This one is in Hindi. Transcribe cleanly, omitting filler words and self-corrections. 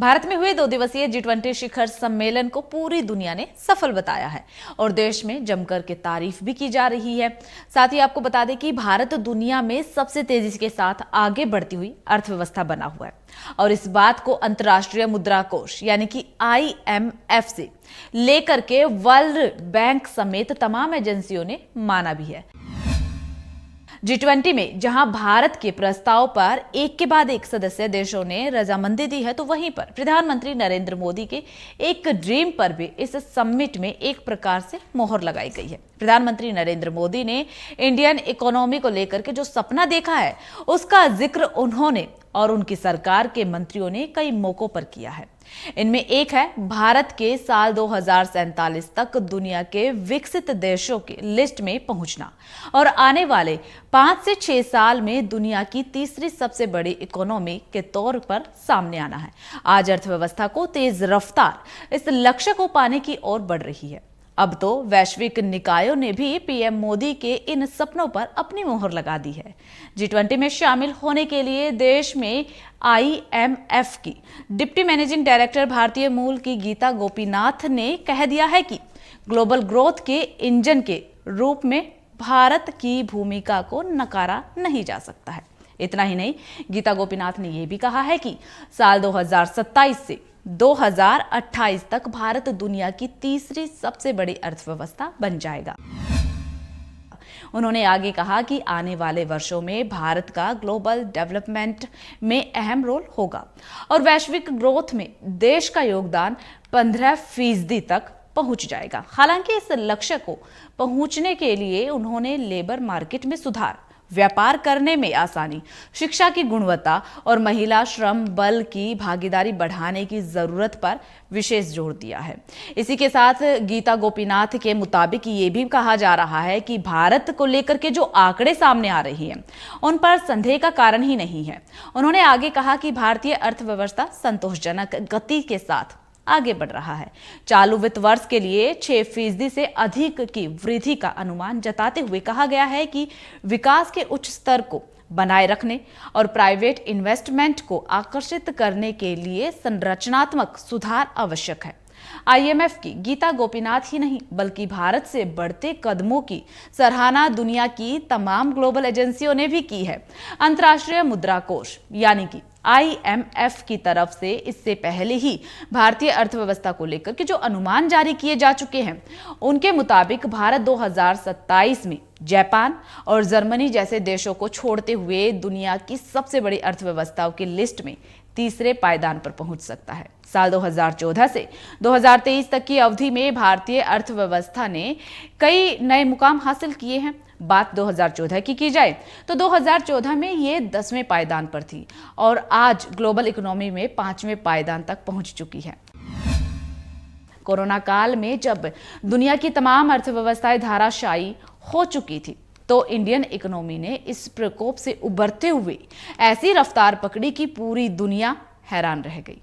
भारत में हुए 2 दिवसीय G20 शिखर सम्मेलन को पूरी दुनिया ने सफल बताया है और देश में जमकर के तारीफ भी की जा रही है। साथ ही आपको बता दें कि भारत दुनिया में सबसे तेजी के साथ आगे बढ़ती हुई अर्थव्यवस्था बना हुआ है और इस बात को अंतर्राष्ट्रीय मुद्रा कोष यानी कि IMF से लेकर के वर्ल्ड बैंक समेत तमाम एजेंसियों ने माना भी है। G20 में जहां भारत के प्रस्ताव पर एक के बाद एक सदस्य देशों ने रजामंदी दी है, तो वहीं पर प्रधानमंत्री नरेंद्र मोदी के एक ड्रीम पर भी इस समिट में एक प्रकार से मोहर लगाई गई है। प्रधानमंत्री नरेंद्र मोदी ने इंडियन इकोनॉमी को लेकर के जो सपना देखा है, उसका जिक्र उन्होंने और उनकी सरकार के मंत्रियों ने कई मौकों पर किया है। इनमें एक है भारत के साल 2047 तक दुनिया के विकसित देशों की लिस्ट में पहुंचना और आने वाले 5 से 6 साल में दुनिया की तीसरी सबसे बड़ी इकोनॉमी के तौर पर सामने आना है। आज अर्थव्यवस्था को तेज रफ्तार इस लक्ष्य को पाने की ओर बढ़ रही है। अब तो वैश्विक निकायों ने भी पीएम मोदी के इन सपनों पर अपनी मोहर लगा दी है। G20 में शामिल होने के लिए देश में IMF की डिप्टी मैनेजिंग डायरेक्टर भारतीय मूल की गीता गोपीनाथ ने कह दिया है कि ग्लोबल ग्रोथ के इंजन के रूप में भारत की भूमिका को नकारा नहीं जा सकता है। इतना ही नहीं, गीता गोपीनाथ ने यह भी कहा है कि साल 2027 से 2028 तक भारत दुनिया की तीसरी सबसे बड़ी अर्थव्यवस्था बन जाएगा। उन्होंने आगे कहा कि आने वाले वर्षों में भारत का ग्लोबल डेवलपमेंट में अहम रोल होगा और वैश्विक ग्रोथ में देश का योगदान 15% तक पहुंच जाएगा। हालांकि इस लक्ष्य को पहुंचने के लिए उन्होंने लेबर मार्केट में सुधार, व्यापार करने में आसानी, शिक्षा की गुणवत्ता और महिला श्रम बल की भागीदारी बढ़ाने की जरूरत पर विशेष जोर दिया है। इसी के साथ गीता गोपीनाथ के मुताबिक ये भी कहा जा रहा है कि भारत को लेकर के जो आंकड़े सामने आ रही हैं, उन पर संदेह का कारण ही नहीं है। उन्होंने आगे कहा कि भारतीय अर्थव्यवस्था संतोषजनक गति के साथ आगे बढ़ रहा है। चालू वित्त वर्ष के लिए 6% से अधिक की वृद्धि का अनुमान जताते हुए कहा गया है कि विकास के उच्च स्तर को बनाए रखने और प्राइवेट इन्वेस्टमेंट को आकर्षित करने के लिए संरचनात्मक सुधार आवश्यक है। IMF की गीता गोपीनाथ ही नहीं बल्कि भारत से बढ़ते कदमों की सराहना दुनिया की तमाम ग्लोबल एजेंसियों ने भी की है। अंतर्राष्ट्रीय मुद्रा कोष यानी कि IMF की तरफ से इससे पहले ही भारतीय अर्थव्यवस्था को लेकर के जो अनुमान जारी किए जा चुके हैं, उनके मुताबिक भारत 2027 में जापान और जर्मनी जैसे देशों को छोड़ते हुए दुनिया की सबसे बड़ी अर्थव्यवस्थाओं की लिस्ट में तीसरे पायदान पर पहुंच सकता है। साल 2014 से 2023 तक की अवधि में भारतीय अर्थव्यवस्था ने कई नए मुकाम हासिल किए हैं। बात 2014 की जाए तो 2014 में ये 10वें पायदान पर थी और आज ग्लोबल इकोनॉमी में 5वें पायदान तक पहुंच चुकी है। कोरोना काल में जब दुनिया की तमाम अर्थव्यवस्थाएं धाराशायी हो चुकी थी, तो इंडियन इकोनॉमी ने इस प्रकोप से उबरते हुए ऐसी रफ्तार पकड़ी कि पूरी दुनिया हैरान रह गई।